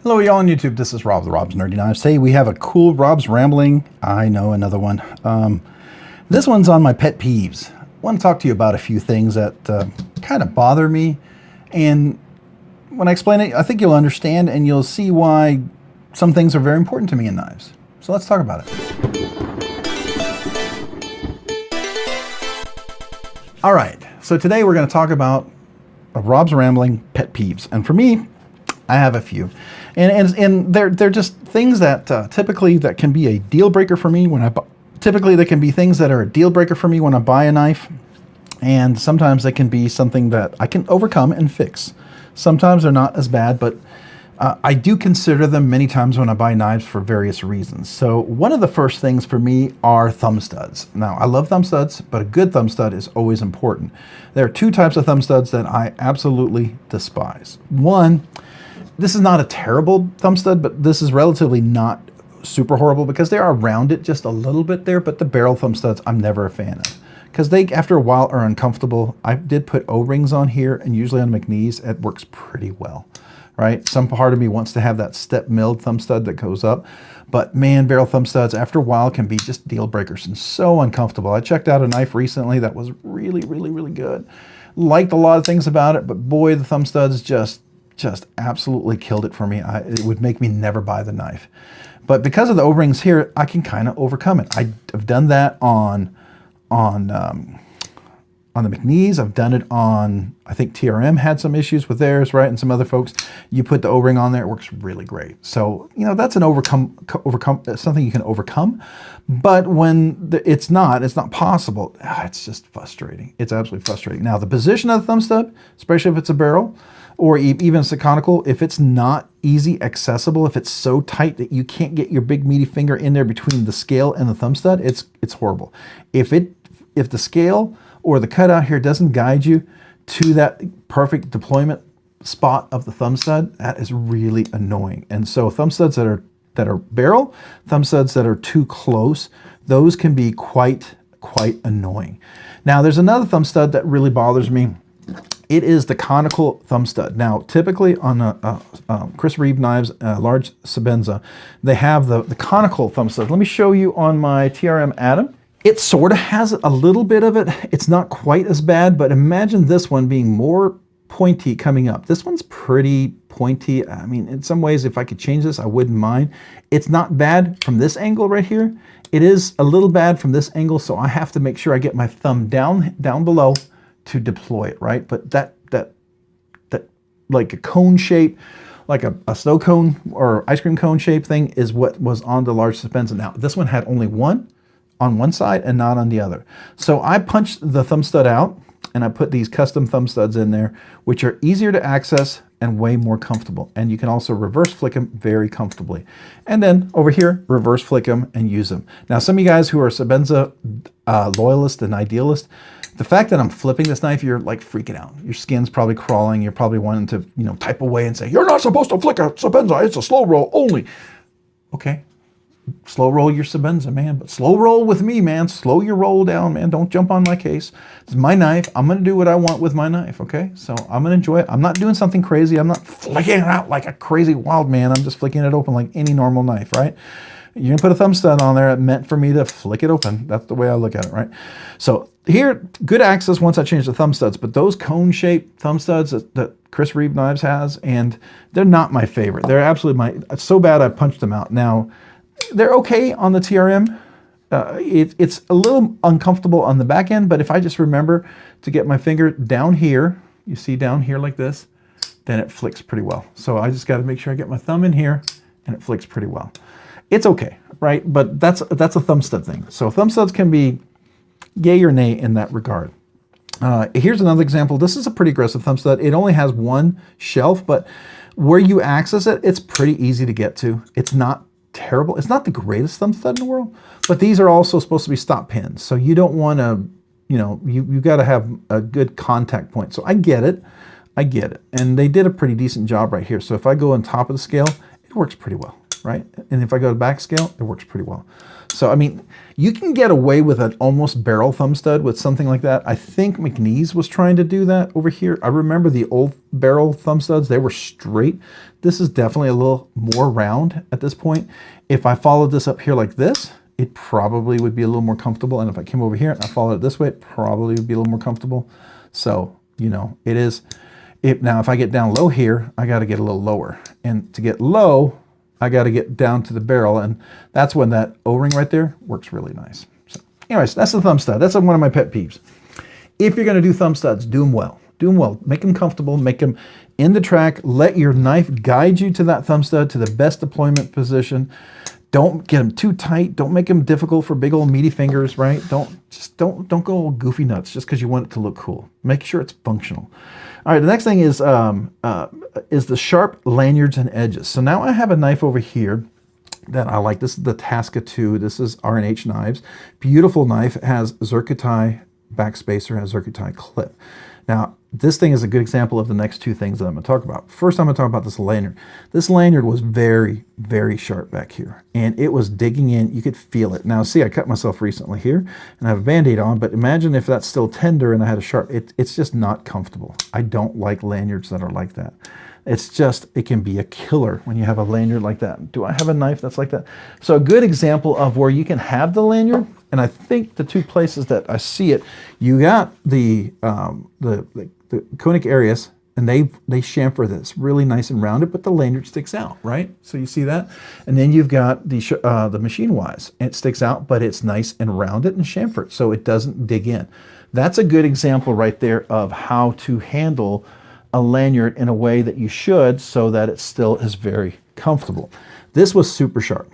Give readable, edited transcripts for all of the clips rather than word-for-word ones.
Hello y'all on YouTube, this is Rob, the Rob's Nerdy Knives. Today we have a cool Rob's Rambling, I know, another one. This one's on my pet peeves. I want to talk to you about a few things that kind of bother me, and when I explain it, I think you'll understand and you'll see why some things are very important to me in knives. So let's talk about it. Alright, so today we're going to talk about a Rob's Rambling pet peeves, and for me, I have a few, and they're just things that typically that can be a deal breaker for me when typically they can be things that are a deal breaker for me when I buy a knife, and sometimes they can be something that I can overcome and fix. Sometimes they're not as bad, but I do consider them many times when I buy knives for various reasons. So one of the first things for me are thumb studs. Now, I love thumb studs, but a good thumb stud is always important. There are two types of thumb studs that I absolutely despise. One, this is not a terrible thumb stud, but this is relatively not super horrible because they are rounded just a little bit there, but the barrel thumb studs I'm never a fan of because they, after a while, are uncomfortable. I did put O-rings on here, and usually on McNees, it works pretty well, right? Some part of me wants to have that step milled thumb stud that goes up, but man, barrel thumb studs, after a while, can be just deal breakers and so uncomfortable. I checked out a knife recently that was really, really, really good. Liked a lot of things about it, but boy, the thumb studs just absolutely killed it for me. It would make me never buy the knife. But because of the O-rings here, I can kind of overcome it. I've done that on the McNees. I've done it on, I think TRM had some issues with theirs, right? And some other folks. You put the O-ring on there, it works really great. So, you know, that's an overcome something you can overcome. But when it's not possible, it's just frustrating. It's absolutely frustrating. Now, the position of the thumb stud, especially if it's a barrel, or even it's a conical, if it's not easy accessible, if it's so tight that you can't get your big meaty finger in there between the scale and the thumb stud, it's horrible. If the scale or the cutout here doesn't guide you to that perfect deployment spot of the thumb stud, that is really annoying. And so thumb studs that are barrel, thumb studs that are too close, those can be quite annoying. Now there's another thumb stud that really bothers me. It is the conical thumb stud. Now, typically on Chris Reeve knives, large Sebenza, they have the conical thumb stud. Let me show you on my TRM Atom. It sort of has a little bit of it. It's not quite as bad, but imagine this one being more pointy coming up. This one's pretty pointy. I mean, in some ways, if I could change this, I wouldn't mind. It's not bad from this angle right here. It is a little bad from this angle, so I have to make sure I get my thumb down below to deploy it, right? But that like a cone shape, like a snow cone or ice cream cone shape thing is what was on the large Sebenza. Now, this one had only one on one side and not on the other. So I punched the thumb stud out and I put these custom thumb studs in there, which are easier to access and way more comfortable. And you can also reverse flick them very comfortably. And then over here, reverse flick them and use them. Now, some of you guys who are Sebenza loyalists and idealists, the fact that I'm flipping this knife, you're like freaking out. Your skin's probably crawling. You're probably wanting to, you know, type away and say, you're not supposed to flick a Sebenza. It's a slow roll only. Okay. Slow roll your Sebenza, man, but slow roll with me, man. Slow your roll down, man. Don't jump on my case. It's my knife. I'm going to do what I want with my knife, okay? So I'm going to enjoy it. I'm not doing something crazy. I'm not flicking it out like a crazy wild man. I'm just flicking it open like any normal knife, right? You're going to put a thumb stud on there. It meant for me to flick it open. That's the way I look at it, right? So here, good access once I change the thumb studs, but those cone-shaped thumb studs that Chris Reeve Knives has, and they're not my favorite. They're absolutely it's so bad I punched them out. Now, they're okay on the TRM. It's a little uncomfortable on the back end, but if I just remember to get my finger down here, you see down here like this, then it flicks pretty well. So I just got to make sure I get my thumb in here and it flicks pretty well. It's okay, right? But that's a thumb stud thing. So thumb studs can be yay or nay in that regard. Here's another example. This is a pretty aggressive thumb stud. It only has one shelf, but where you access it, it's pretty easy to get to. It's not terrible. It's not the greatest thumb stud in the world, but these are also supposed to be stop pins. So you don't want to, you know, you got to have a good contact point. So I get it. I get it. And they did a pretty decent job right here. So if I go on top of the scale, it works pretty well. right? And if I go to back scale, it works pretty well. So, I mean, you can get away with an almost barrel thumb stud with something like that. I think McNeese was trying to do that over here. I remember the old barrel thumb studs, they were straight. This is definitely a little more round at this point. If I followed this up here like this, it probably would be a little more comfortable. And if I came over here and I followed it this way, it probably would be a little more comfortable. So, you know, it is. Now, if I get down low here, I got to get a little lower. And to get low, I got to get down to the barrel, and that's when that O-ring right there works really nice. So anyways, that's the thumb stud. That's one of my pet peeves. If you're going to do thumb studs, do them well. Do them well. Make them comfortable. Make them in the track. Let your knife guide you to that thumb stud, to the best deployment position. Don't get them too tight. Don't make them difficult for big old meaty fingers, right? Don't go all goofy nuts just because you want it to look cool. Make sure it's functional. All right, the next thing is the sharp lanyards and edges. So now I have a knife over here that I like. This is the Tasca 2. This is R&H Knives. Beautiful knife. It has zircuti backspacer, has zircuti clip. Now, this thing is a good example of the next two things that I'm going to talk about. First, I'm going to talk about this lanyard. This lanyard was very, very sharp back here, and it was digging in. You could feel it. Now, see, I cut myself recently here, and I have a Band-Aid on, but imagine if that's still tender and I had a sharp, it's just not comfortable. I don't like lanyards that are like that. It's just, it can be a killer when you have a lanyard like that. Do I have a knife that's like that? So a good example of where you can have the lanyard, and I think the two places that I see it, you got the conic areas, and they chamfer this really nice and rounded, but the lanyard sticks out, right? So you see that? And then you've got the machine wise. It sticks out, but it's nice and rounded and chamfered, so it doesn't dig in. That's a good example right there of how to handle a lanyard in a way that you should, so that it still is very comfortable. This was super sharp.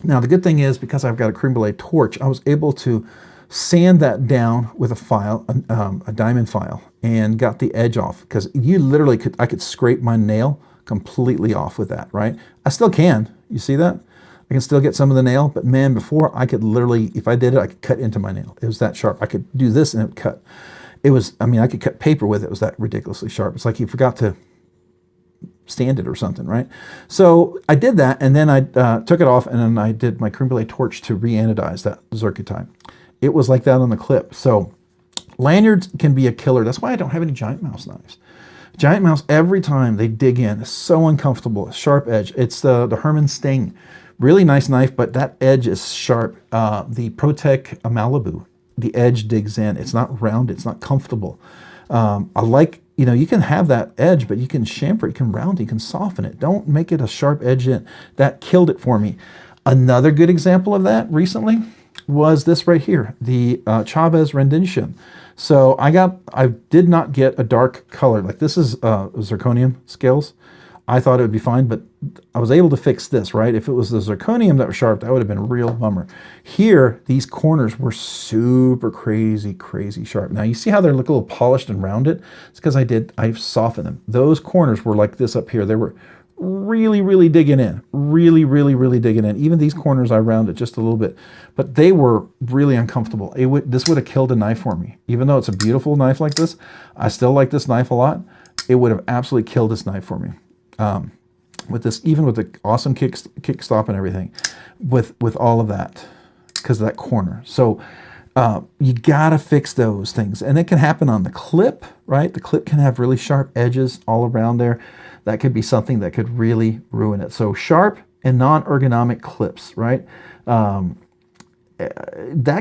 Now the good thing is, because I've got a creme brulee torch, I was able to sand that down with a file, a diamond file, and got the edge off, because you literally could, I could scrape my nail completely off with that, right? I still can, you see that? I can still get some of the nail, but man, before I could literally, if I did it, I could cut into my nail. It was that sharp. I could do this and it would cut. It was, I mean, I could cut paper with it. It was that ridiculously sharp. It's like you forgot to stand it or something, right? So I did that, and then I took it off, and then I did my creme brulee torch to re-anodize that zircuti. It was like that on the clip. So lanyards can be a killer. That's why I don't have any giant mouse knives. Giant mouse, every time they dig in, is so uncomfortable. Sharp edge. It's the Herman Sting. Really nice knife, but that edge is sharp. The Protec Malibu, the edge digs in. It's not round. It's not comfortable. I like, you know, you can have that edge, but you can chamfer it, you can round it, you can soften it. Don't make it a sharp edge in. That killed it for me. Another good example of that recently was this right here, the Chavez rendition. So I did not get a dark color. Like this is zirconium scales. I thought it would be fine, but I was able to fix this, right? If it was the zirconium that was sharp, that would have been a real bummer. Here, these corners were super crazy, crazy sharp. Now you see how they look a little polished and rounded? It's because I softened them. Those corners were like this up here. They were really, really digging in. Really, really, really digging in. Even these corners I rounded just a little bit, but they were really uncomfortable. This would have killed a knife for me. Even though it's a beautiful knife like this, I still like this knife a lot. It would have absolutely killed this knife for me. With this, even with the awesome kick stop and everything, with all of that, because of that corner. So you gotta fix those things, and it can happen on the clip, right? The clip can have really sharp edges all around there. That could be something that could really ruin it. So sharp and non-ergonomic clips, right? That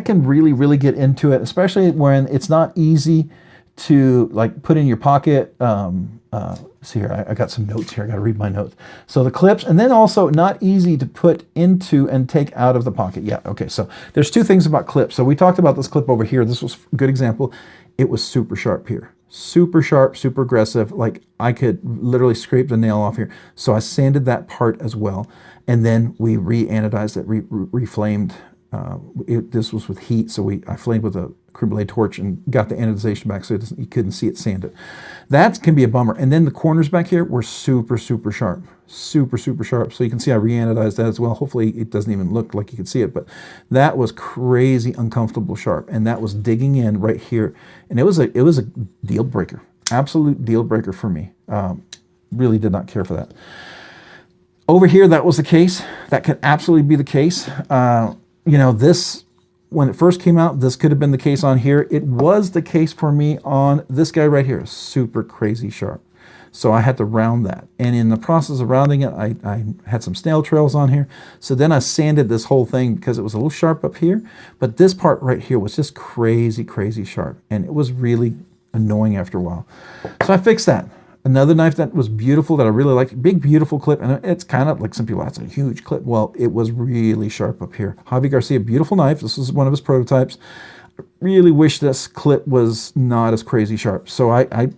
can really, really get into it, especially when it's not easy to like put in your pocket. See here, I got some notes here. I got to read my notes. So the clips, and then also not easy to put into and take out of the pocket. Yeah, okay, so there's two things about clips. So we talked about this clip over here. This was a good example. It was super sharp here. Super sharp, super aggressive. Like I could literally scrape the nail off here. So I sanded that part as well. And then we re-anodized it, reflamed. This was with heat, so I flamed with a creme brulee torch and got the anodization back so you couldn't see it sanded. That can be a bummer. And then the corners back here were super, super sharp. Super, super sharp. So you can see I re-anodized that as well. Hopefully it doesn't even look like you can see it, but that was crazy uncomfortable sharp. And that was digging in right here. And it was a deal breaker. Absolute deal breaker for me. Really did not care for that. Over here, that was the case. That could absolutely be the case. You know, this, when it first came out, this could have been the case on here. It was the case for me on this guy right here, super crazy sharp. So I had to round that. And in the process of rounding it, I had some snail trails on here. So then I sanded this whole thing because it was a little sharp up here. But this part right here was just crazy, crazy sharp. And it was really annoying after a while. So I fixed that. Another knife that was beautiful that I really liked, big, beautiful clip. And it's kind of like some people, that's a huge clip. Well, it was really sharp up here. Javi Garcia, beautiful knife. This was one of his prototypes. I really wish this clip was not as crazy sharp. So I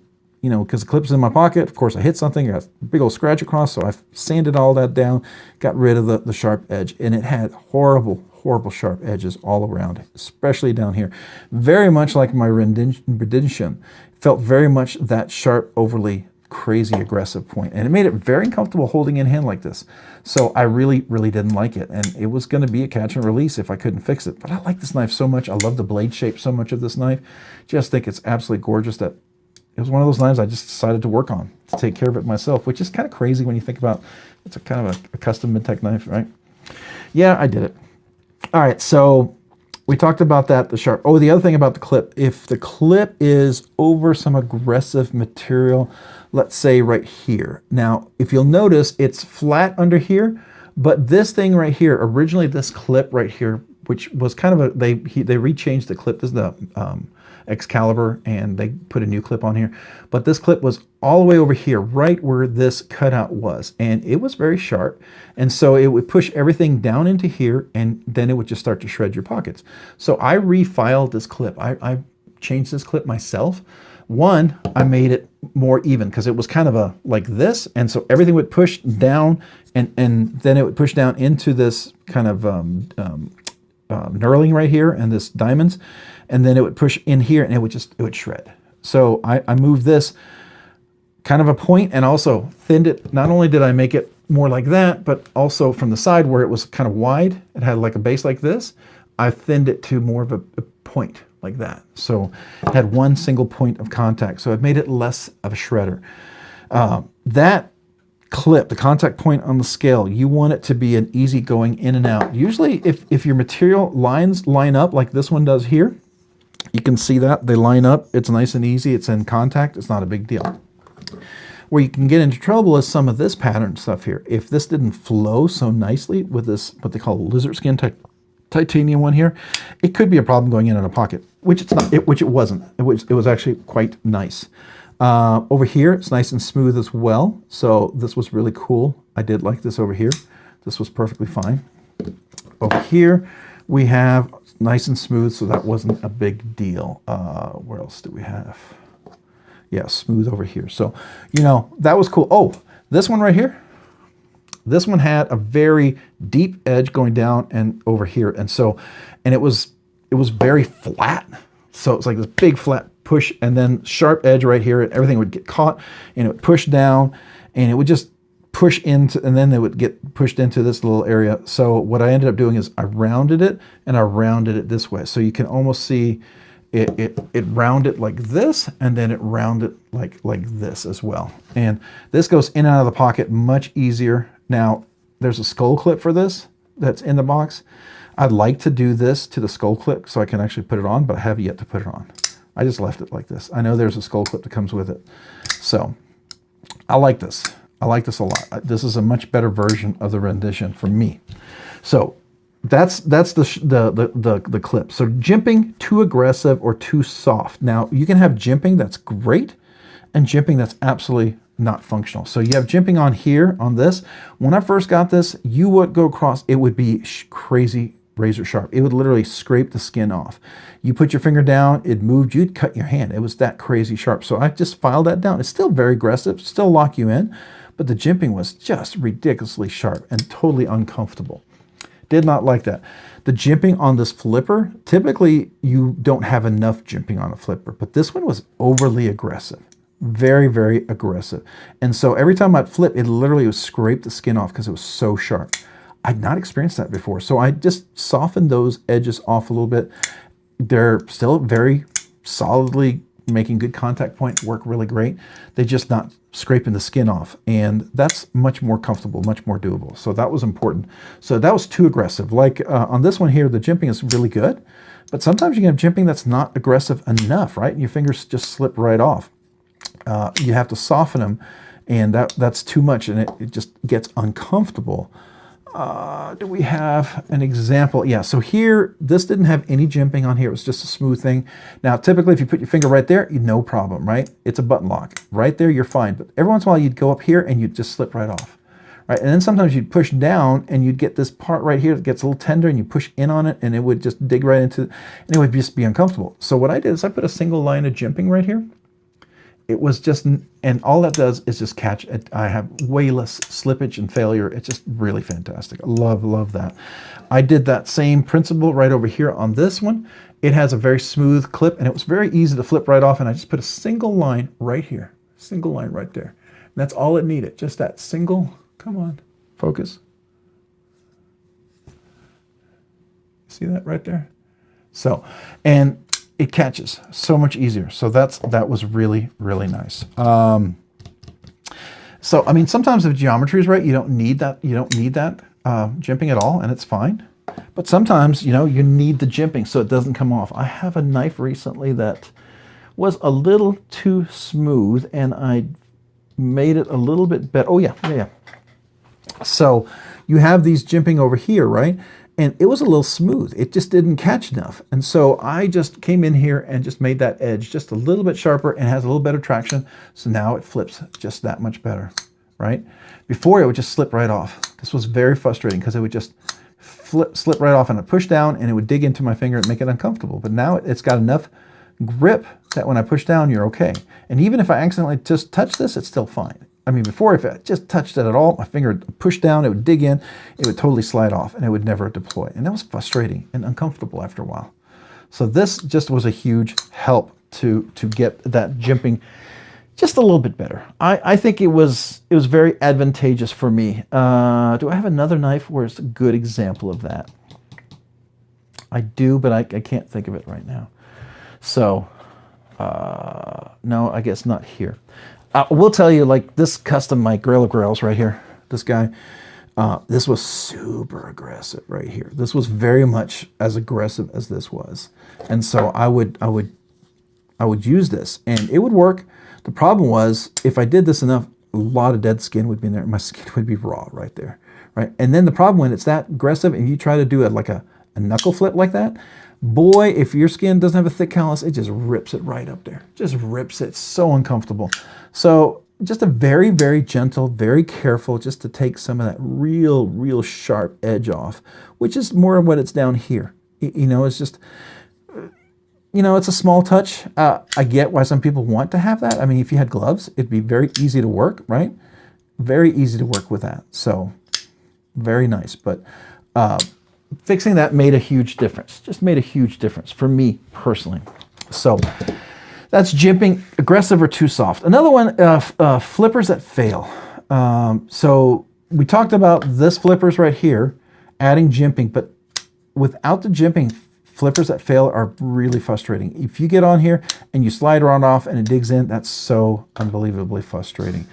you know, because the clip's in my pocket, of course I hit something, I got a big old scratch across, so I sanded all that down, got rid of the sharp edge, and it had horrible, horrible sharp edges all around, especially down here. Very much like my rendition. Felt very much that sharp, overly crazy aggressive point, and it made it very uncomfortable holding in hand like this. So I really, really didn't like it, and it was going to be a catch and release if I couldn't fix it. But I like this knife so much. I love the blade shape so much of this knife. Just think it's absolutely gorgeous that it was one of those knives I just decided to work on, to take care of it myself, which is kind of crazy when you think about it's a kind of a custom mid-tech knife, right? Yeah, I did it. All right, so we talked about that, the sharp. Oh, the other thing about the clip, if the clip is over some aggressive material, let's say right here. Now, if you'll notice, it's flat under here, but this thing right here, originally this clip right here, which was kind of a, they rechanged the clip. This is the Excalibur, and they put a new clip on here. But this clip was all the way over here, right where this cutout was. And it was very sharp. And so it would push everything down into here, and then it would just start to shred your pockets. So I refiled this clip. I changed this clip myself. One, I made it more even because it was kind of a like this. And so everything would push down, and then it would push down into this kind of knurling right here and this diamonds. And then it would push in here, and it would shred. So I moved this kind of a point and also thinned it. Not only did I make it more like that, but also from the side where it was kind of wide, it had like a base like this, I thinned it to more of a point like that. So it had one single point of contact. So it made it less of a shredder. That clip, the contact point on the scale, you want it to be an easy going in and out. Usually if your material lines line up like this one does here, you can see that they line up. It's nice and easy. It's in contact. It's not a big deal. Where you can get into trouble is some of this pattern stuff here. If this didn't flow so nicely with this, what they call lizard skin titanium one here, it could be a problem going in a pocket, which it's not. Which it wasn't. It was actually quite nice. Over here, it's nice and smooth as well. So this was really cool. I did like this over here. This was perfectly fine. Over here, we have nice and smooth, so that wasn't a big deal. Where else do we have? Yeah, smooth over here. So, you know, that was cool. Oh, this one right here, this one had a very deep edge going down and over here. And so, and it was very flat. So it's like this big flat push and then sharp edge right here, and everything would get caught and it would push down and it would just push into, and then they would get pushed into this little area. So what I ended up doing is I rounded it, and I rounded it this way. So you can almost see it rounded like this, and then it rounded like this as well. And this goes in and out of the pocket much easier. Now, there's a skull clip for this that's in the box. I'd like to do this to the skull clip so I can actually put it on, but I have yet to put it on. I just left it like this. I know there's a skull clip that comes with it. So I like this. I like this a lot. This is a much better version of the rendition for me. So that's the clip. So jimping, too aggressive or too soft. Now you can have jimping that's great and jimping that's absolutely not functional. So you have jimping on here on this. When I first got this, you would go across, it would be crazy razor sharp. It would literally scrape the skin off. You put your finger down, it moved, you'd cut your hand. It was that crazy sharp. So I just filed that down. It's still very aggressive, still lock you in, but the jimping was just ridiculously sharp and totally uncomfortable. Did not like that. The jimping on this flipper, typically you don't have enough jimping on a flipper, but this one was overly aggressive. Very, very aggressive. And so every time I'd flip, it literally would scrape the skin off because it was so sharp. I'd not experienced that before. So I just softened those edges off a little bit. They're still very solidly making good contact point work really great. They're just not scraping the skin off, and that's much more comfortable, much more doable. So that was important. So that was too aggressive. Like on this one here, the jimping is really good, but sometimes you can have jimping that's not aggressive enough, right? And your fingers just slip right off. You have to soften them, and that's too much, and it just gets uncomfortable. Do we have an example? Yeah, so here, this didn't have any jimping on here. It was just a smooth thing. Now, typically, if you put your finger right there, no problem, right? It's a button lock. Right there, you're fine. But every once in a while, you'd go up here, and you'd just slip right off, right? And then sometimes you'd push down, and you'd get this part right here that gets a little tender, and you push in on it, and it would just dig right into, and it would just be uncomfortable. So what I did is I put a single line of jimping right here. It was just, and all that does is just catch it. I have way less slippage and failure. It's just really fantastic. I love that. I did that same principle right over here on this one. It has a very smooth clip, and it was very easy to flip right off, and I just put a single line right here. Single line right there. And that's all it needed, just that single, come on, focus. See that right there? So, and it catches so much easier. So that was really, really nice. So, I mean, sometimes if geometry is right, you don't need that jimping at all, and it's fine. But sometimes, you know, you need the jimping so it doesn't come off. I have a knife recently that was a little too smooth, and I made it a little bit better. Oh, yeah. So you have these jimping over here, right? And it was a little smooth. It just didn't catch enough. And so I just came in here and just made that edge just a little bit sharper and has a little better traction. So now it flips just that much better, right? Before it would just slip right off. This was very frustrating because it would just slip right off, and I'd push down and it would dig into my finger and make it uncomfortable. But now it's got enough grip that when I push down, you're okay. And even if I accidentally just touch this, it's still fine. I mean, before, if I just touched it at all, my finger would push down, it would dig in, it would totally slide off, and it would never deploy. And that was frustrating and uncomfortable after a while. So this just was a huge help to get that jimping just a little bit better. I think it was very advantageous for me. Do I have another knife where it's a good example of that? I do, but I can't think of it right now. So, no, I guess not here. I will tell you, like this custom mic, Grail of Grails right here, this guy, this was super aggressive right here. This was very much as aggressive as this was. And so I would use this and it would work. The problem was if I did this enough, a lot of dead skin would be in there. My skin would be raw right there, right? And then the problem when it's that aggressive and you try to do it like a knuckle flip like that, boy, if your skin doesn't have a thick callus, it just rips it right up there. Just rips it. So uncomfortable. So just a very, very gentle, very careful, just to take some of that real sharp edge off, which is more of what it's down here. You know, it's just, you know, it's a small touch. I get why some people want to have that. I mean, if you had gloves, it'd be very easy to work, right? Very easy to work with that. So very nice. But fixing that made a huge difference. Just made a huge difference for me personally. So that's jimping, aggressive or too soft. Another one, flippers that fail. So we talked about this flippers right here, adding jimping, but without the jimping, flippers that fail are really frustrating. If you get on here and you slide around off and it digs in, that's so unbelievably frustrating.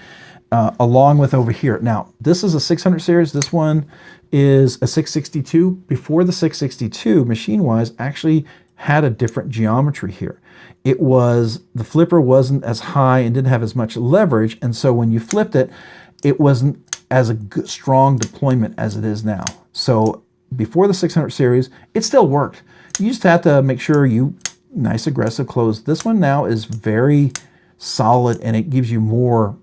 Along with over here. Now, this is a 600 series. This one is a 662. Before the 662, machine-wise, actually had a different geometry here. It was, the flipper wasn't as high and didn't have as much leverage, and so when you flipped it, it wasn't as a good, strong deployment as it is now. So before the 600 series, it still worked. You just have to make sure you, nice aggressive close. This one now is very solid and it gives you more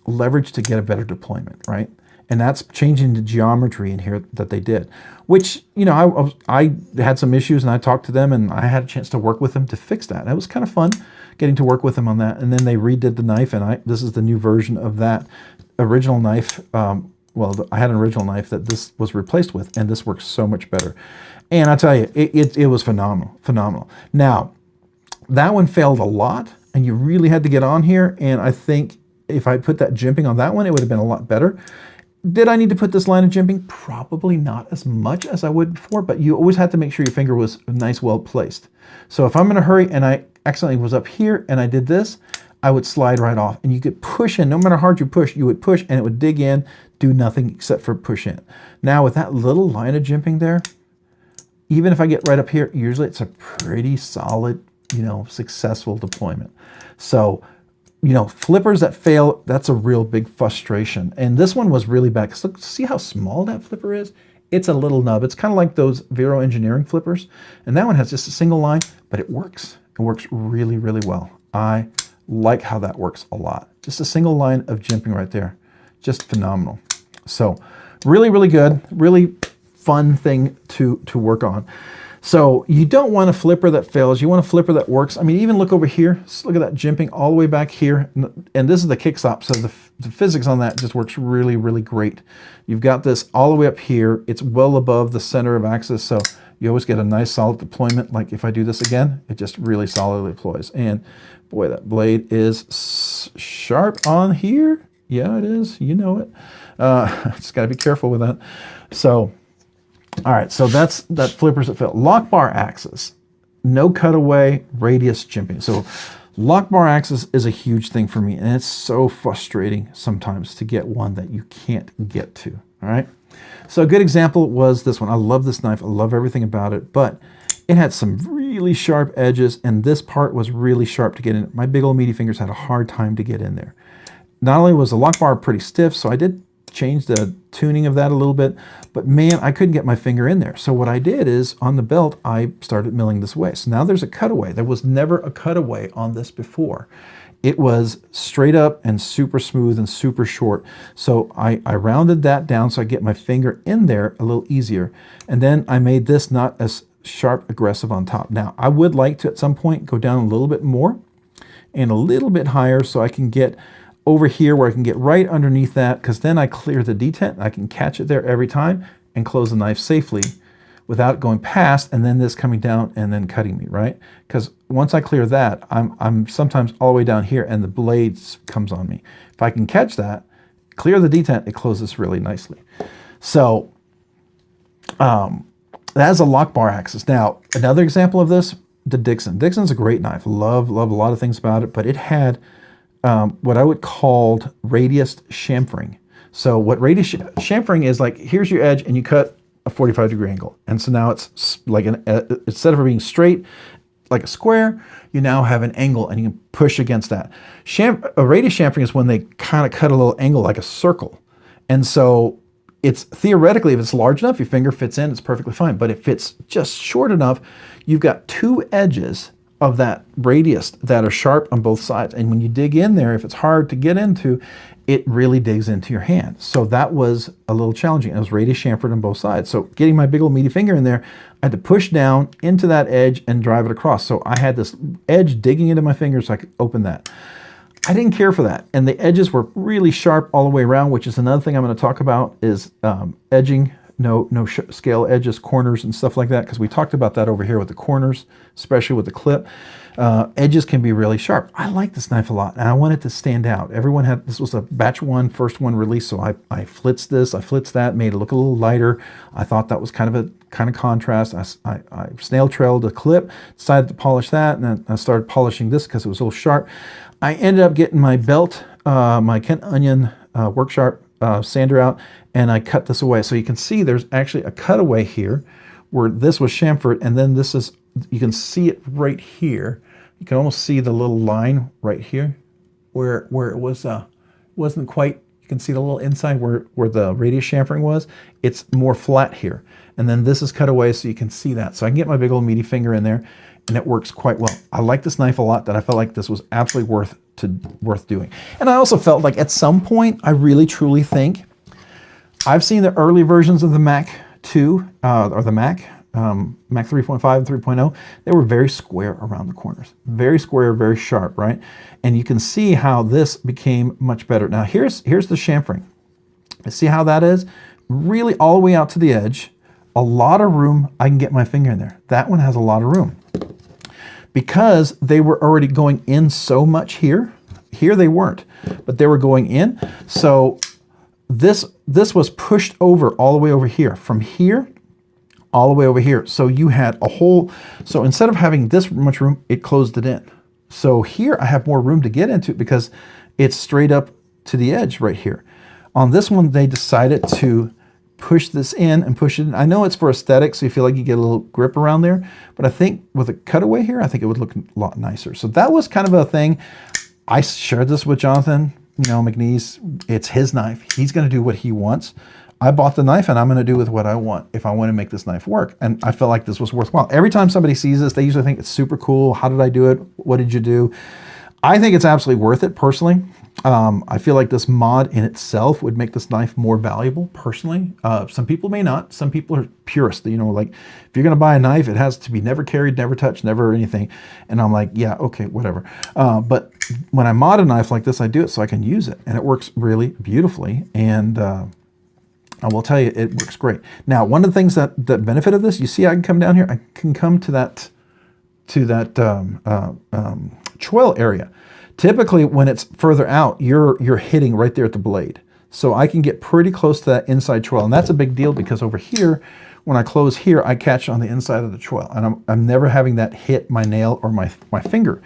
leverage to get a better deployment, right? And that's changing the geometry in here that they did, which, you know, I had some issues and I talked to them and I had a chance to work with them to fix that. And it was kind of fun getting to work with them on that. And then they redid the knife, and this is the new version of that original knife. Well, I had an original knife that this was replaced with, and this works so much better. And I tell you, it was phenomenal. Now, that one failed a lot, and you really had to get on here. And I think if I put that jimping on that one, it would have been a lot better. Did I need to put this line of jimping? Probably not as much as I would before, but you always had to make sure your finger was nice, well placed. So if I'm in a hurry and I accidentally was up here and I did this, I would slide right off. And you could push in, no matter how hard you push, you would push and it would dig in, do nothing except for push in. Now with that little line of jimping there, even if I get right up here, usually it's a pretty solid, you know, successful deployment. So, you know, flippers that fail, that's a real big frustration. And this one was really bad, because look, see how small that flipper is? It's a little nub. It's kind of like those Vero Engineering flippers. And that one has just a single line, but it works. It works really, really well. I like how that works a lot. Just a single line of jimping right there. Just phenomenal. So really, really good. Really fun thing to work on. So you don't want a flipper that fails. You want a flipper that works. I mean, even look over here. Just look at that jimping all the way back here. And this is the kick stop. So the physics on that just works really, really great. You've got this all the way up here. It's well above the center of axis. So you always get a nice solid deployment. Like if I do this again, it just really solidly deploys. And boy, that blade is sharp on here. Yeah, it is. You know it. Just got to be careful with that. So, all right, so that's that flippers that fail. Lock bar axis, no cutaway, radius jimping. So lock bar axis is a huge thing for me, and it's so frustrating sometimes to get one that you can't get to, all right? So a good example was this one. I love this knife. I love everything about it, but it had some really sharp edges, and this part was really sharp to get in. My big old meaty fingers had a hard time to get in there. Not only was the lock bar pretty stiff, so I did change the tuning of that a little bit, but man, I couldn't get my finger in there. So what I did is on the belt, I started milling this way. So now there's a cutaway. There was never a cutaway on this before. It was straight up and super smooth and super short. So I rounded that down so I get my finger in there a little easier. And then I made this not as sharp aggressive on top. Now I would like to at some point go down a little bit more and a little bit higher so I can get over here where I can get right underneath that, because then I clear the detent. I can catch it there every time and close the knife safely without going past and then this coming down and then cutting me, right? Because once I clear that, I'm sometimes all the way down here and the blade comes on me. If I can catch that, clear the detent, it closes really nicely. So that is a lock bar axis. Now, another example of this, the Dixon. Dixon's a great knife. Love a lot of things about it, but it had what I would call radius chamfering. So what radius chamfering is, like, here's your edge and you cut a 45-degree angle. And so now it's like instead of being straight like a square, you now have an angle and you can push against that. A radius chamfering is when they kind of cut a little angle like a circle. And so it's theoretically, if it's large enough, your finger fits in, it's perfectly fine. But if it's just short enough, you've got two edges of that radius that are sharp on both sides. And when you dig in there, if it's hard to get into, it really digs into your hand. So that was a little challenging. It was radius chamfered on both sides. So getting my big old meaty finger in there, I had to push down into that edge and drive it across. So I had this edge digging into my finger so I could open that. I didn't care for that. And the edges were really sharp all the way around, which is another thing I'm going to talk about is edging. No scale edges, corners, and stuff like that, because we talked about that over here with the corners, especially with the clip. Edges can be really sharp. I like this knife a lot, and I want it to stand out. Everyone had, this was a batch one, first one released, so I flitzed this, I flitzed that, made it look a little lighter. I thought that was kind of contrast. I snail trailed the clip, decided to polish that, and then I started polishing this because it was a little sharp. I ended up getting my belt, my Kent Onion Work Sharp sander out, and I cut this away. So you can see there's actually a cutaway here where this was chamfered, and then this is, you can see it right here. You can almost see the little line right here where it was wasn't quite, you can see the little inside where the radius chamfering was. It's more flat here. And then this is cut away so you can see that. So I can get my big old meaty finger in there and it works quite well. I like this knife a lot, that I felt like this was absolutely worth doing. And I also felt like at some point, I really truly think, I've seen the early versions of the Mac 2, or the Mac 3.5 and 3.0, they were very square around the corners. Very square, very sharp, right? And you can see how this became much better. Now here's the chamfering. See how that is? Really all the way out to the edge. A lot of room, I can get my finger in there. That one has a lot of room. Because they were already going in so much here. Here they weren't, but they were going in. So this was pushed over all the way over here. From here, all the way over here. So you had a whole, so instead of having this much room, it closed it in. So here I have more room to get into it because it's straight up to the edge right here. On this one, they decided to push this in and push it in. I know it's for aesthetics, so you feel like you get a little grip around there, but I think with a cutaway here, I think it would look a lot nicer. So that was kind of a thing. I shared this with Jonathan, McNeese. It's his knife. He's going to do what he wants. I bought the knife and I'm going to do with what I want if I want to make this knife work. And I felt like this was worthwhile. Every time somebody sees this, they usually think it's super cool. How did I do it? What did you do? I think it's absolutely worth it personally. I feel like this mod in itself would make this knife more valuable personally. Some people may not. Some people are purists, like if you're going to buy a knife, it has to be never carried, never touched, never anything. And I'm like, yeah, okay, whatever. But when I mod a knife like this, I do it so I can use it, and it works really beautifully. And I will tell you, it works great. Now, one of the things that the benefit of this, you see, I can come down here, I can come to that choil area. Typically, when it's further out, you're hitting right there at the blade. So I can get pretty close to that inside choil, and that's a big deal because over here, when I close here, I catch on the inside of the choil, and I'm never having that hit my nail or my finger.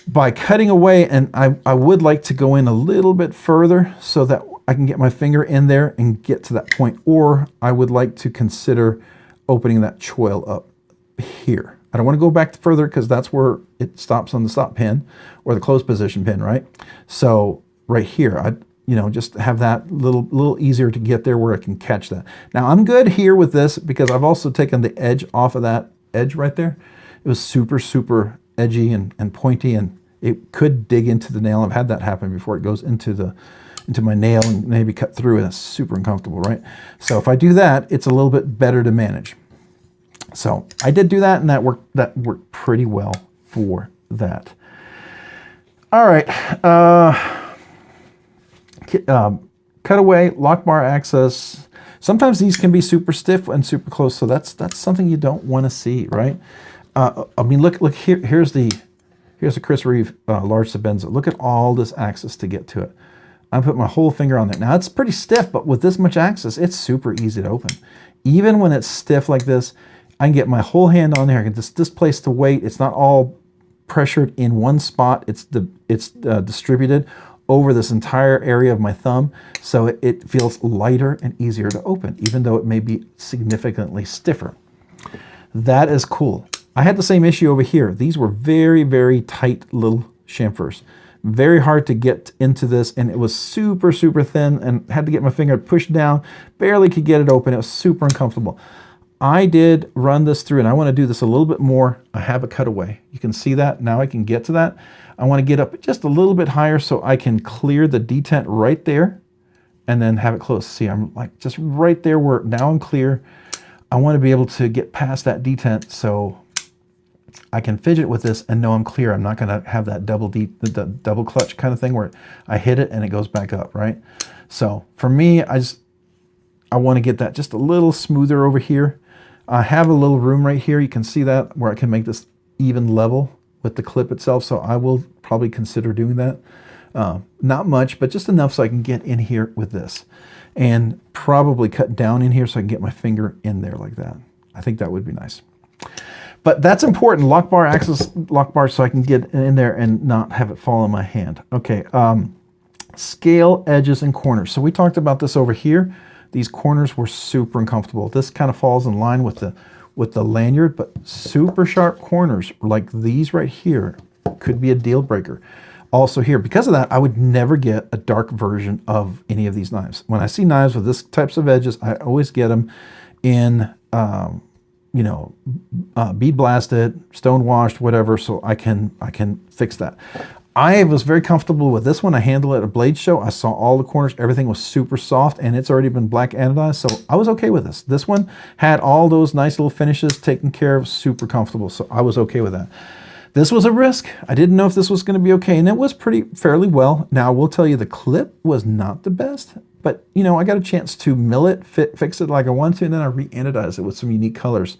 By cutting away, and I would like to go in a little bit further so that I can get my finger in there and get to that point, or I would like to consider opening that choil up here. I don't want to go back further because that's where it stops on the stop pin or the close position pin, right? So right here, I just have that little easier to get there where I can catch that. Now I'm good here with this because I've also taken the edge off of that edge right there. It was super, super edgy and pointy, and it could dig into the nail. I've had that happen before. It goes into my nail and maybe cut through, and it's super uncomfortable, right? So if I do that, it's a little bit better to manage. So I did do that, and that worked pretty well for that. All right, cutaway, lock bar access. Sometimes these can be super stiff and super close, so that's something you don't want to see, right? I mean, look here. Here's the Chris Reeve large Sebenza. Look at all this access to get to it. I put my whole finger on there. Now it's pretty stiff, but with this much access, it's super easy to open. Even when it's stiff like this, I can get my whole hand on there. I can just displace the weight. It's not all pressured in one spot. It's distributed over this entire area of my thumb, so it feels lighter and easier to open, even though it may be significantly stiffer. That is cool. I had the same issue over here. These were very, very tight little chamfers. Very hard to get into this, and it was super, super thin, and had to get my finger pushed down. Barely could get it open. It was super uncomfortable. I did run this through, and I want to do this a little bit more. I have a cutaway. You can see that. Now I can get to that. I want to get up just a little bit higher so I can clear the detent right there and then have it close. See, I'm like just right there where now I'm clear. I want to be able to get past that detent so I can fidget with this and know I'm clear. I'm not going to have that the double clutch kind of thing where I hit it and it goes back up, right? So for me, I want to get that just a little smoother over here. I have a little room right here. You can see that where I can make this even level with the clip itself. So I will probably consider doing that. Not much, but just enough so I can get in here with this, and probably cut down in here so I can get my finger in there like that. I think that would be nice. But that's important, lock bar access, lock bar, so I can get in there and not have it fall in my hand. Okay, scale edges and corners. So we talked about this over here. These corners were super uncomfortable. This kind of falls in line with the lanyard, but super sharp corners like these right here could be a deal breaker. Also here, because of that, I would never get a dark version of any of these knives. When I see knives with this types of edges, I always get them in, bead blasted, stone washed, whatever, so I can fix that. I was very comfortable with this one. I handled it at a blade show. I saw all the corners. Everything was super soft, and it's already been black anodized, so I was okay with this. This one had all those nice little finishes taken care of, super comfortable, so I was okay with that. This was a risk. I didn't know if this was going to be okay, and it was fairly well. Now, I will tell you the clip was not the best, but I got a chance to mill it, fix it like I wanted to, and then I re-anodized it with some unique colors.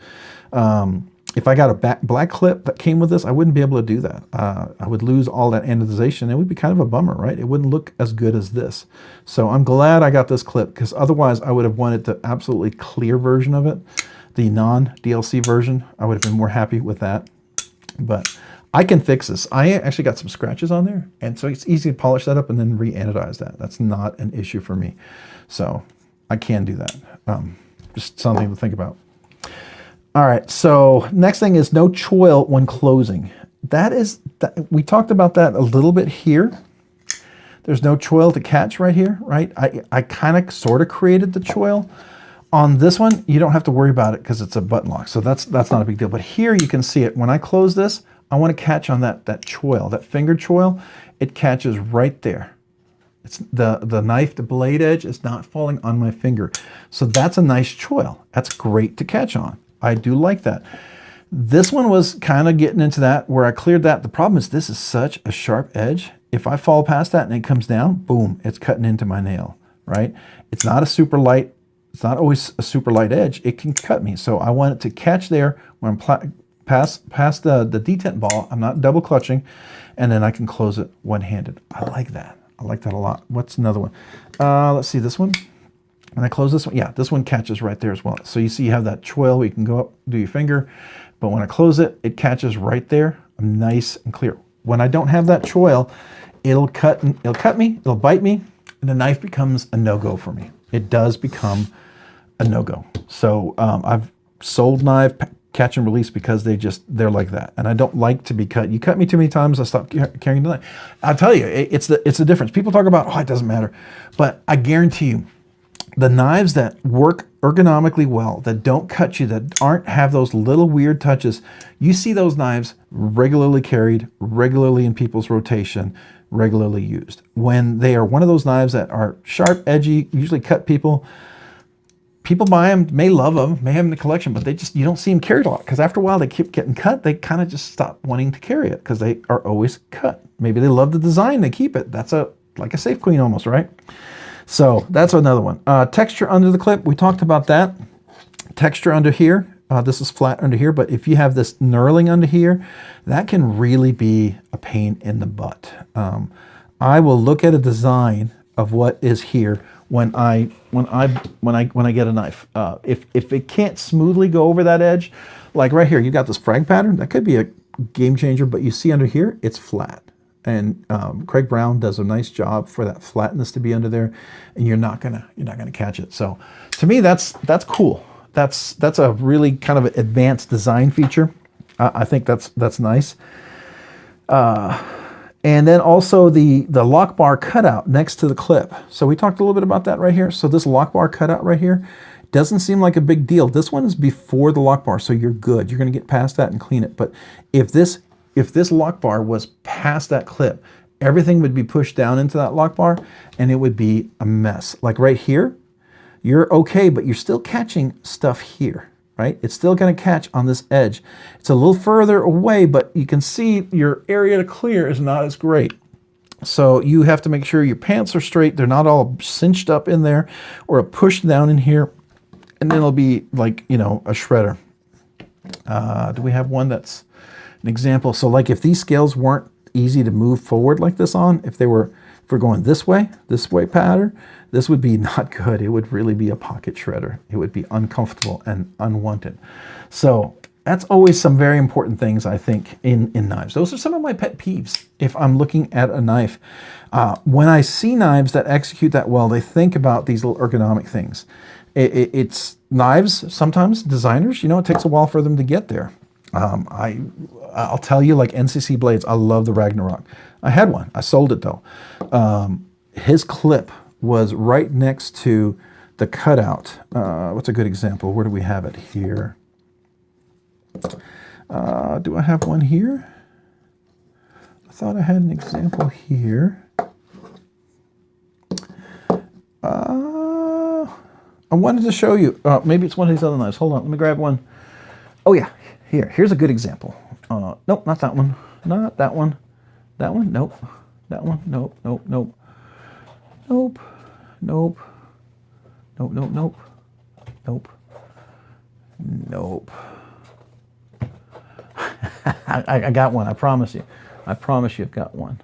If I got a black clip that came with this, I wouldn't be able to do that. I would lose all that anodization. It would be kind of a bummer, right? It wouldn't look as good as this. So I'm glad I got this clip, because otherwise I would have wanted the absolutely clear version of it, the non-DLC version. I would have been more happy with that. But I can fix this. I actually got some scratches on there, and so it's easy to polish that up and then re-anodize that. That's not an issue for me. So I can do that. Just something to think about. All right, so next thing is no choil when closing. We talked about that a little bit here. There's no choil to catch right here, right? I kind of sort of created the choil. On this one, you don't have to worry about it because it's a button lock, so that's not a big deal. But here you can see it. When I close this, I want to catch on that choil, that fingered choil. It catches right there. It's the knife, the blade edge is not falling on my finger. So that's a nice choil. That's great to catch on. I do like that. This one was kind of getting into that where I cleared that. The problem is this is such a sharp edge. If I fall past that and it comes down, boom, it's cutting into my nail, right? It's not a super light, it's not always a super light edge. It can cut me. So I want it to catch there when I'm past the detent ball. I'm not double clutching, and then I can close it one-handed. I like that. I like that a lot. What's another one? Let's see, this one. When I close this one, yeah, this one catches right there as well. So you see you have that choil where you can go up, do your finger, but when I close it, it catches right there. I'm nice and clear. When I don't have that choil, it'll cut me, it'll bite me, and the knife becomes a no-go for me. It does become a no-go. So I've sold knife catch and release because they're like that, and I don't like to be cut. You cut me too many times, I stop carrying the knife. I'll tell you, it's the difference. People talk about, oh, it doesn't matter, but I guarantee you, the knives that work ergonomically well, that don't cut you, that have those little weird touches, you see those knives regularly carried, regularly in people's rotation, regularly used. When they are one of those knives that are sharp, edgy, usually cut people buy them, may love them, may have them in the collection, but you don't see them carried a lot because after a while they keep getting cut. They kind of just stop wanting to carry it because they are always cut. Maybe they love the design, they keep it. That's like a safe queen almost, right? So that's another one. Texture under the clip, we talked about that. Texture under here, this is flat under here, but if you have this knurling under here, that can really be a pain in the butt. I will look at a design of what is here when I get a knife. If it can't smoothly go over that edge, like right here, you got this frag pattern, that could be a game changer, but you see under here, it's flat. And Craig Brown does a nice job for that flatness to be under there, and you're not gonna catch it. So to me, that's cool. That's a really kind of advanced design feature. I think that's nice. And then also the lock bar cutout next to the clip. So we talked a little bit about that right here. So this lock bar cutout right here doesn't seem like a big deal. This one is before the lock bar, so you're good. You're gonna get past that and clean it. But if this lock bar was past that clip, everything would be pushed down into that lock bar and it would be a mess. Like right here, you're okay, but you're still catching stuff here, right? It's still gonna catch on this edge. It's a little further away, but you can see your area to clear is not as great. So you have to make sure your pants are straight. They're not all cinched up in there or pushed down in here. And then it'll be like, a shredder. Do we have one that's an example? So like if these scales weren't easy to move forward like this on, if we're going this way pattern, this would be not good. It would really be a pocket shredder. It would be uncomfortable and unwanted. So that's always some very important things, I think, in knives. Those are some of my pet peeves if I'm looking at a knife. When I see knives that execute that well, they think about these little ergonomic things. It's knives, sometimes designers, it takes a while for them to get there. I'll tell you, like NCC blades, I love the Ragnarok. I had one. I sold it though. His clip was right next to the cutout. What's a good example? Where do we have it here? Do I have one here? I thought I had an example here. I wanted to show you. Maybe it's one of these other knives. Hold on, let me grab one. Oh yeah, here's a good example. Nope, not that one. Not that one. That one, nope. That one, nope, nope, nope. Nope, nope. Nope, nope, nope. Nope. Nope. I got one, I promise you. I promise you I've got one.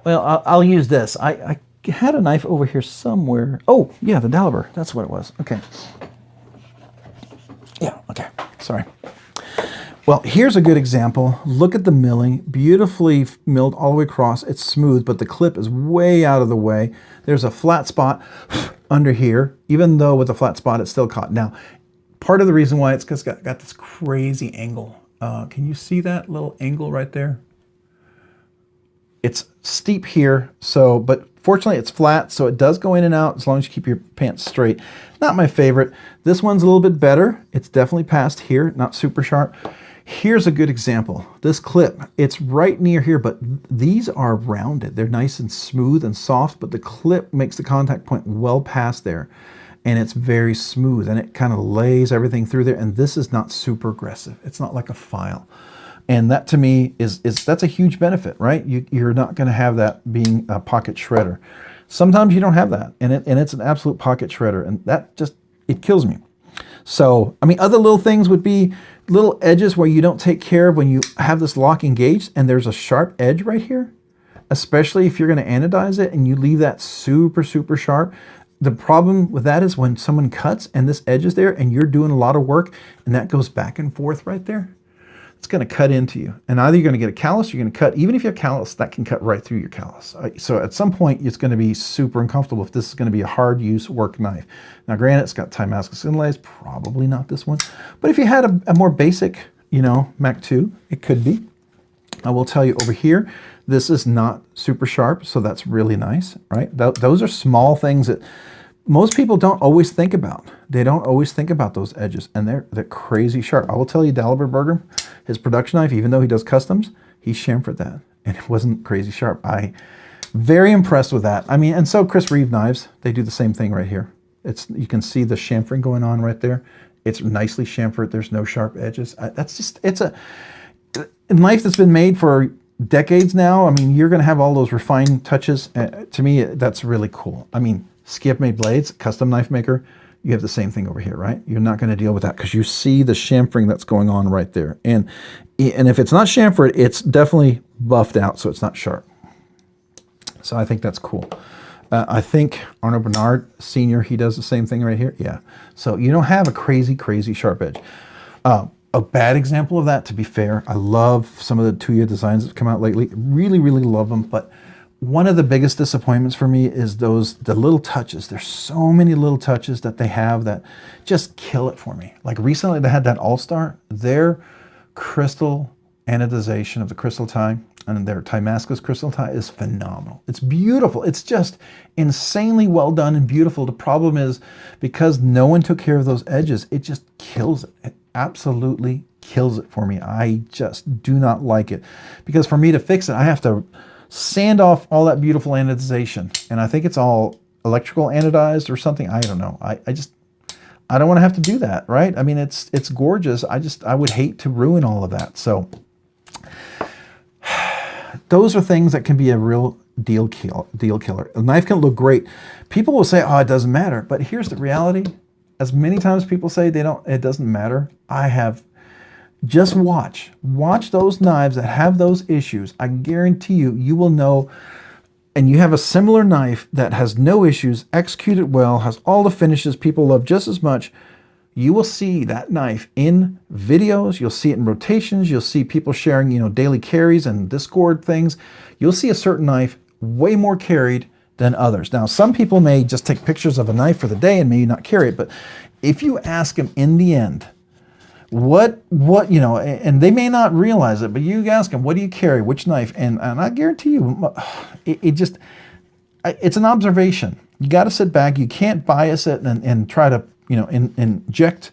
Well, I'll use this. I had a knife over here somewhere. Oh, yeah, the Daliber. That's what it was. Okay. Yeah, okay. Sorry. Well, here's a good example. Look at the milling, beautifully milled all the way across. It's smooth, but the clip is way out of the way. There's a flat spot under here, even though with a flat spot, it's still caught. Now, part of the reason why it's because it's got this crazy angle. Can you see that little angle right there? It's steep here, but fortunately it's flat, so it does go in and out as long as you keep your pants straight. Not my favorite. This one's a little bit better. It's definitely past here, not super sharp. Here's a good example. This clip, it's right near here, but these are rounded. They're nice and smooth and soft, but the clip makes the contact point well past there. And it's very smooth, and it kind of lays everything through there. And this is not super aggressive. It's not like a file. And that to me that's a huge benefit, right? You're not going to have that being a pocket shredder. Sometimes you don't have that, and it's an absolute pocket shredder, and that just, it kills me. So, I mean, other little things would be little edges where you don't take care of when you have this lock engaged and there's a sharp edge right here, especially if you're going to anodize it and you leave that super, super sharp. The problem with that is when someone cuts and this edge is there and you're doing a lot of work and that goes back and forth right there, it's going to cut into you. And either you're going to get a callus, or you're going to cut, even if you have callus, that can cut right through your callus. So at some point, it's going to be super uncomfortable if this is going to be a hard use work knife. Now granted, it's got Damascus inlays, probably not this one. But if you had a more basic, you know, Mac 2, it could be. I will tell you over here, this is not super sharp, so that's really nice, right? Those are small things that most people don't always think about. They don't always think about those edges, and they're crazy sharp. I will tell you, Berger, his production knife, even though he does customs, he chamfered that, and it wasn't crazy sharp. Very impressed with that. I mean, and so Chris Reeve knives, they do the same thing right here. You can see the chamfering going on right there. It's nicely chamfered. There's no sharp edges. It's a knife that's been made for decades now. I mean, you're going to have all those refined touches. To me, that's really cool. I mean, Skiff made blades, custom knife maker. You have the same thing over here, right? You're not going to deal with that because you see the chamfering that's going on right there. And if it's not chamfered, it's definitely buffed out, so it's not sharp. So I think that's cool. I think Arnold Bernard Sr., he does the same thing right here. Yeah. So you don't have a crazy, crazy sharp edge. A bad example of that, to be fair, I love some of the Tuya designs that have come out lately. Really, really love them. But one of the biggest disappointments for me is the little touches. There's so many little touches that they have that just kill it for me. Like recently they had that All-Star, their crystal anodization of the crystal tie and their Damascus crystal tie is phenomenal. It's beautiful. It's just insanely well done and beautiful. The problem is because no one took care of those edges, it just kills it. It absolutely kills it for me. I just do not like it because for me to fix it, I have to sand off all that beautiful anodization. And I think it's all electrical anodized or something. I don't know. I don't want to have to do that, right? I mean, it's gorgeous. I would hate to ruin all of that. So those are things that can be a real deal killer. A knife can look great. People will say, oh, it doesn't matter. But here's the reality. As many times people say it doesn't matter. Just watch those knives that have those issues. I guarantee you will know, and you have a similar knife that has no issues, executed well, has all the finishes people love just as much. You will see that knife in videos. You'll see it in rotations. You'll see people sharing, daily carries and Discord things. You'll see a certain knife way more carried than others. Now, some people may just take pictures of a knife for the day and maybe not carry it, but if you ask them in the end, and they may not realize it, but you ask them, what do you carry, which knife? And I guarantee you, it's an observation. You got to sit back. You can't bias it and try to, inject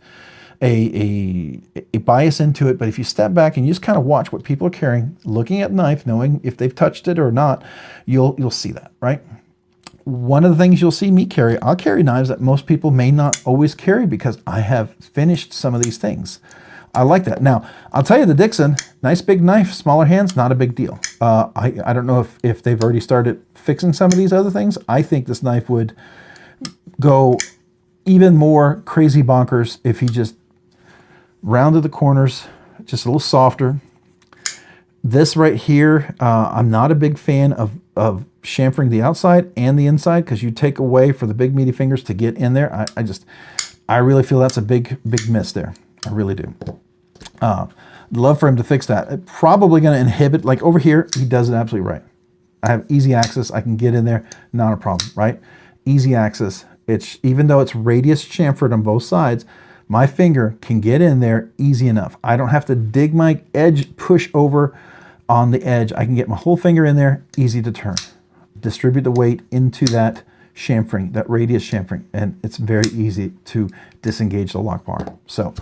a bias into it. But if you step back and you just kind of watch what people are carrying, looking at knife, knowing if they've touched it or not, you'll see that, right? One of the things you'll see me carry, I'll carry knives that most people may not always carry because I have finished some of these things. I like that. Now, I'll tell you the Dixon, nice big knife, smaller hands, not a big deal. I don't know if they've already started fixing some of these other things. I think this knife would go even more crazy bonkers if he just rounded the corners, just a little softer. This right here, I'm not a big fan of chamfering the outside and the inside because you take away for the big meaty fingers to get in there. I really feel that's a big miss there. I really do. Love for him to fix that. It probably going to inhibit, like over here, he does it absolutely right. I have easy access. I can get in there, not a problem, right? Easy access. It's, even though it's radius chamfered on both sides, my finger can get in there easy enough. I don't have to dig my edge, push over on the edge. I can get my whole finger in there, easy to turn. Distribute the weight into that chamfering, that radius chamfering, and it's very easy to disengage the lock bar. So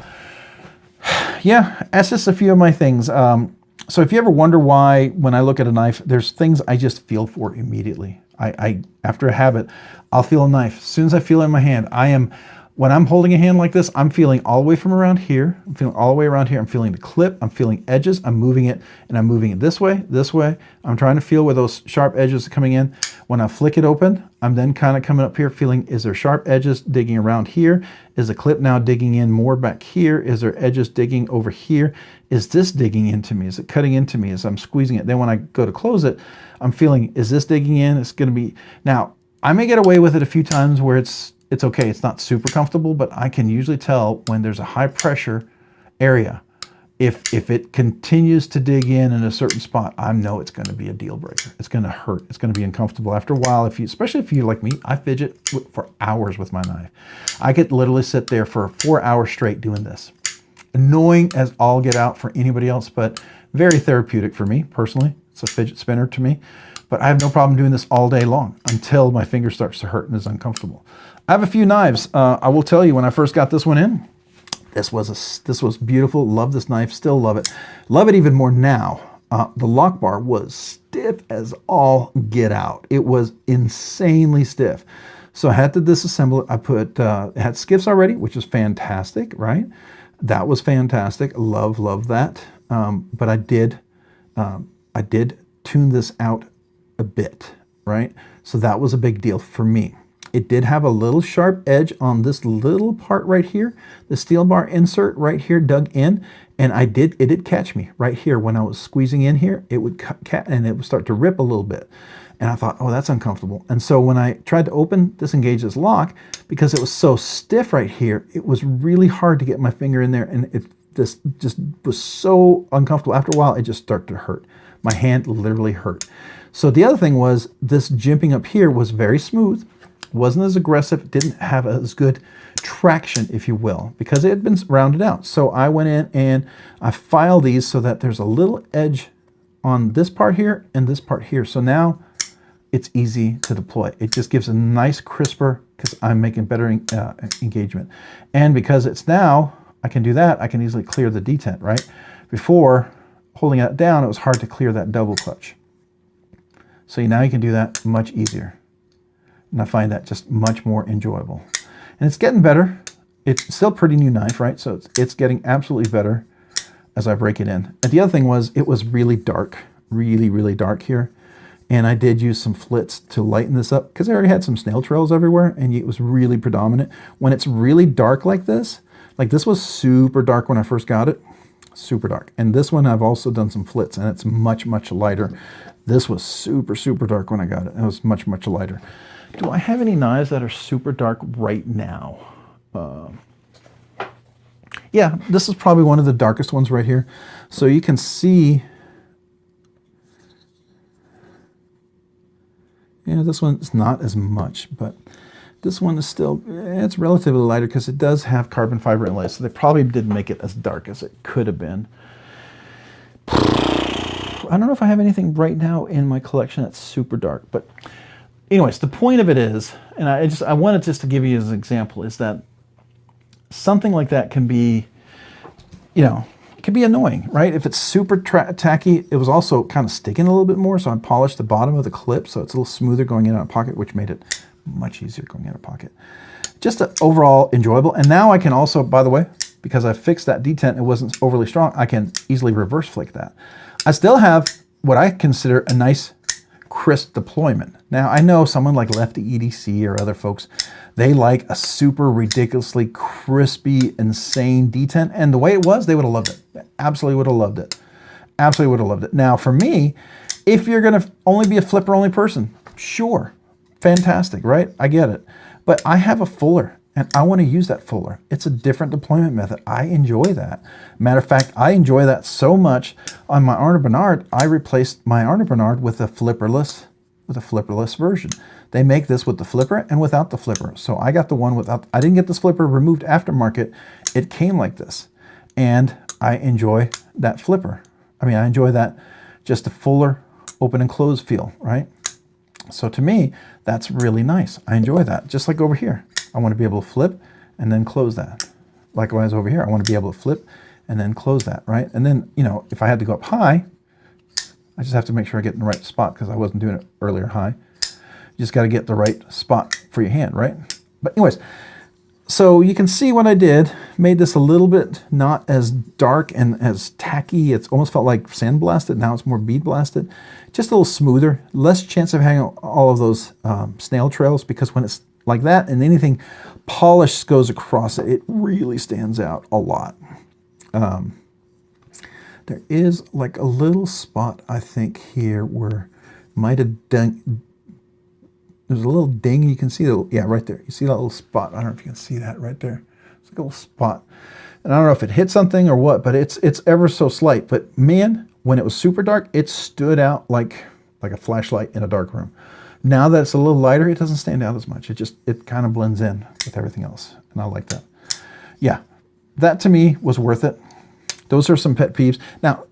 yeah, that's just a few of my things. So if you ever wonder why when I look at a knife, there's things I just feel for immediately. I after a habit, I'll feel a knife. As soon as I feel it in my hand, when I'm holding a hand like this, I'm feeling all the way from around here. I'm feeling all the way around here. I'm feeling the clip. I'm feeling edges. I'm moving it, and I'm moving it this way, this way. I'm trying to feel where those sharp edges are coming in. When I flick it open, I'm then kind of coming up here feeling, is there sharp edges digging around here? Is the clip now digging in more back here? Is there edges digging over here? Is this digging into me? Is it cutting into me as I'm squeezing it? Then when I go to close it, I'm feeling, is this digging in? It's going to be, now I may get away with it a few times where it's okay. It's not super comfortable, but I can usually tell when there's a high pressure area. If it continues to dig in a certain spot, I know it's going to be a deal breaker. It's going to hurt. It's going to be uncomfortable. After a while, especially if you're like me, I fidget for hours with my knife. I could literally sit there for 4 hours straight doing this. Annoying as all get out for anybody else, but very therapeutic for me personally. It's a fidget spinner to me, but I have no problem doing this all day long until my finger starts to hurt and is uncomfortable. I have a few knives. I will tell you, when I first got this one in, this was beautiful. Love this knife, still love it. Love it even more now. The lock bar was stiff as all get out. It was insanely stiff. So I had to disassemble it. I put, it had skiffs already, which is fantastic, right? That was fantastic. Love that. But I did tune this out a bit, right? So that was a big deal for me. It did have a little sharp edge on this little part right here, the steel bar insert right here dug in, and it did catch me right here when I was squeezing in here. It would and it would start to rip a little bit, and I thought, oh, that's uncomfortable. And so when I tried to disengage this lock, because it was so stiff right here, it was really hard to get my finger in there, and it just was so uncomfortable. After a while, it just started to hurt. My hand literally hurt. So the other thing was, this jimping up here was very smooth. Wasn't as aggressive, didn't have as good traction, if you will, because it had been rounded out. So I went in and I filed these so that there's a little edge on this part here and this part here. So now it's easy to deploy. It just gives a nice crisper, because I'm making better engagement. And because it's now, I can do that, I can easily clear the detent, right? Before, holding it down, it was hard to clear that double clutch. So now you can do that much easier. And I find that just much more enjoyable. And it's getting better. It's still a pretty new knife, right? So it's getting absolutely better as I break it in. And the other thing was, it was really dark, really dark here. And I did use some flits to lighten this up, because I already had some snail trails everywhere, and it was really predominant. When it's really dark like this was super dark when I first got it, super dark. And this one I've also done some flits, and it's much lighter. This was super dark when I got it. It was much lighter. Do I have any knives that are super dark right now? Yeah, this is probably one of the darkest ones right here. So you can see, yeah, this one's not as much, but this one is still, it's relatively lighter because it does have carbon fiber inlay, so they probably didn't make it as dark as it could have been. I don't know if I have anything right now in my collection that's super dark, but anyways, the point of it is, and I wanted just to give you as an example, is that something like that can be, it can be annoying, right? If it's super tacky, it was also kind of sticking a little bit more, so I polished the bottom of the clip so it's a little smoother going in and out of pocket, which made it much easier going out of pocket. Just overall enjoyable. And now I can also, by the way, because I fixed that detent, it wasn't overly strong, I can easily reverse flick that. I still have what I consider a nice crisp deployment. Now, I know someone like Lefty EDC or other folks, they like a super ridiculously crispy, insane detent, and the way it was, they would have loved it. They absolutely would have loved it. Absolutely would have loved it. Now, for me, if you're going to only be a flipper only person, sure, fantastic, right? I get it. But I have a fuller, and I want to use that fuller. It's a different deployment method. I enjoy that. Matter of fact, I enjoy that so much. On my Arnold Bernard, I replaced my Arnold Bernard with a flipperless version. They make this with the flipper and without the flipper. So I got the one without. I didn't get this flipper removed aftermarket. It came like this, and I enjoy that flipper. I mean, I enjoy that, just a fuller open and close feel, right? So to me, that's really nice. I enjoy that. Just like over here, I want to be able to flip and then close that. Likewise over here, I want to be able to flip and then close that, right? And then, you know, if I had to go up high, I just have to make sure I get in the right spot because I wasn't doing it earlier high. You just got to get the right spot for your hand, right? But anyways, so you can see what I did, made this a little bit not as dark and as tacky. It's almost felt like sandblasted. Now it's more bead blasted. Just a little smoother, less chance of having all of those snail trails, because when it's like that and anything polished goes across it, it really stands out a lot. There is like a little spot, I think, here where might have done. There's a little ding. You can see the, yeah, right there. You see that little spot? I don't know if you can see that right there. It's like a little spot. And I don't know if it hit something or what, but it's ever so slight. But man, when it was super dark, it stood out like a flashlight in a dark room. Now that it's a little lighter, it doesn't stand out as much. It kind of blends in with everything else. And I like that. Yeah, that to me was worth it. Those are some pet peeves. Now,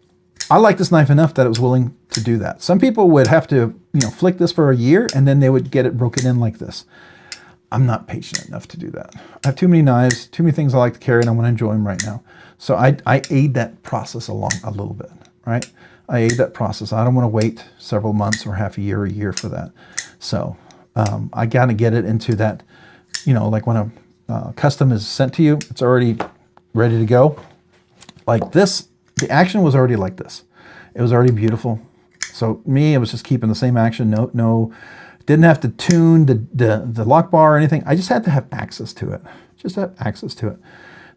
I like this knife enough that it was willing to do that. Some people would have to, you know, flick this for a year and then they would get it broken in like this. I'm not patient enough to do that. I have too many knives, too many things I like to carry, and I want to enjoy them right now. So I aid that process along a little bit, right? I aid that process. I don't want to wait several months or half a year for that. So I got to get it into that, you know, like when a custom is sent to you, it's already ready to go. Like this, the action was already like this. It was already beautiful. So me, it was just keeping the same action. No, didn't have to tune the lock bar or anything. I just had to have access to it. Just have access to it.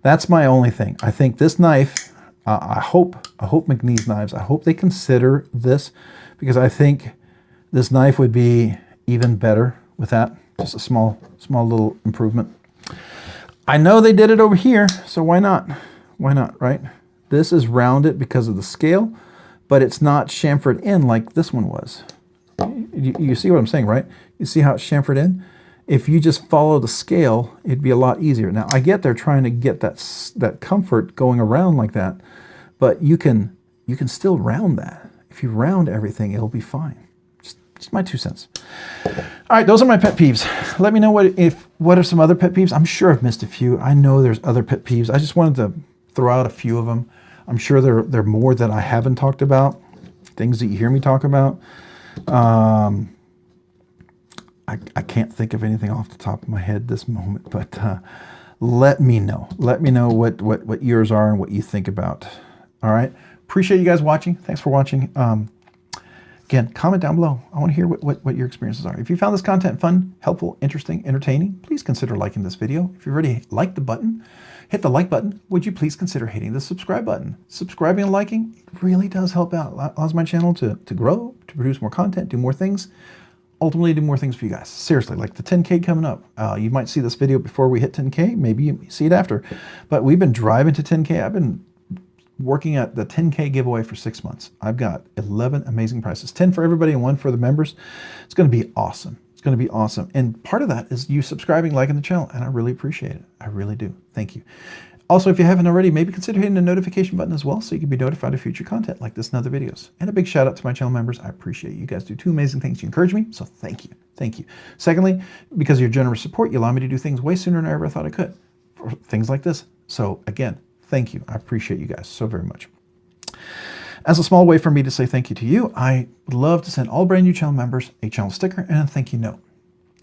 That's my only thing. I think this knife, I hope McNeese Knives, I hope they consider this, because I think this knife would be even better with that. Just a small little improvement. I know they did it over here, so why not? Why not, right? This is rounded because of the scale, but it's not chamfered in like this one was. You see what I'm saying, right? You see how it's chamfered in? If you just follow the scale, it'd be a lot easier. Now, I get they're trying to get that comfort going around like that, but you can still round that. If you round everything, it'll be fine. Just my 2 cents. All right, those are my pet peeves. Let me know what are some other pet peeves. I'm sure I've missed a few. I know there's other pet peeves. I just wanted to throw out a few of them. I'm sure there are more that I haven't talked about, things that you hear me talk about. I can't think of anything off the top of my head this moment, but let me know. Let me know what yours are and what you think about. All right. Appreciate you guys watching. Thanks for watching. Again, comment down below. I want to hear what your experiences are. If you found this content fun, helpful, interesting, entertaining, please consider liking this video. If you already liked the button, hit the like button. Would you please consider hitting the subscribe button? Subscribing and liking, it really does help out. Allows my channel to grow, to produce more content, do more things, ultimately do more things for you guys. Seriously, like the 10K coming up. You might see this video before we hit 10K. Maybe you see it after. But we've been driving to 10K. I've been working at the 10K giveaway for 6 months. I've got 11 amazing prizes, 10 for everybody and 1 for the members. It's going to be awesome. It's going to be awesome. And part of that is you subscribing, liking the channel, and I really appreciate it. I really do. Thank you. Also, if you haven't already, maybe consider hitting the notification button as well so you can be notified of future content like this and other videos. And a big shout out to my channel members. I appreciate you. You guys do 2 amazing things. You encourage me, so thank you. Thank you. Secondly, because of your generous support, you allow me to do things way sooner than I ever thought I could. For things like this. So again, thank you. I appreciate you guys so very much. As a small way for me to say thank you to you, I would love to send all brand new channel members a channel sticker and a thank you note.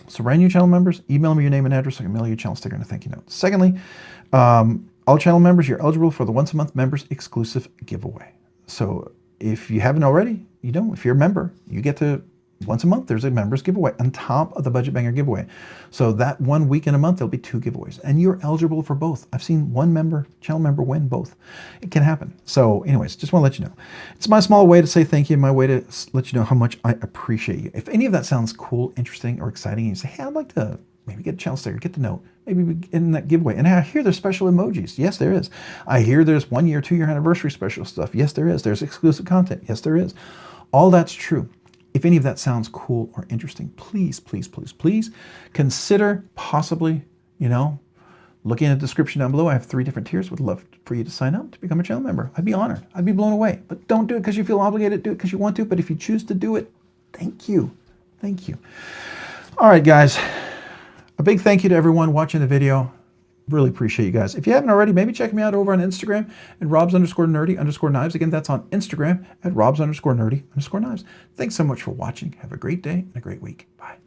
So brand new channel members, email me your name and address. I can mail you a channel sticker and a thank you note. Secondly, all channel members, you're eligible for the once a month members exclusive giveaway. So if you haven't already, you don't. If you're a member, you get to once a month, there's a members giveaway on top of the Budget Banger giveaway. So that 1 week in a month, there'll be 2 giveaways and you're eligible for both. I've seen one channel member win both. It can happen. So anyways, just want to let you know. It's my small way to say thank you, my way to let you know how much I appreciate you. If any of that sounds cool, interesting, or exciting, and you say, hey, I'd like to Maybe get a channel sticker, get the note, maybe we get in that giveaway. And I hear there's special emojis. Yes, there is. I hear there's 1 year, 2 year anniversary special stuff. Yes, there is. There's exclusive content. Yes, there is. All that's true. If any of that sounds cool or interesting, please, please, please, please consider possibly, you know, looking at the description down below. I have 3 different tiers. Would love for you to sign up to become a channel member. I'd be honored. I'd be blown away. But don't do it because you feel obligated. Do it because you want to. But if you choose to do it, thank you. Thank you. All right, guys. A big thank you to everyone watching the video. Really appreciate you guys. If you haven't already, maybe check me out over on Instagram at Robs_nerdy_knives. Again, that's on Instagram at Robs_nerdy_knives. Thanks so much for watching. Have a great day and a great week. Bye.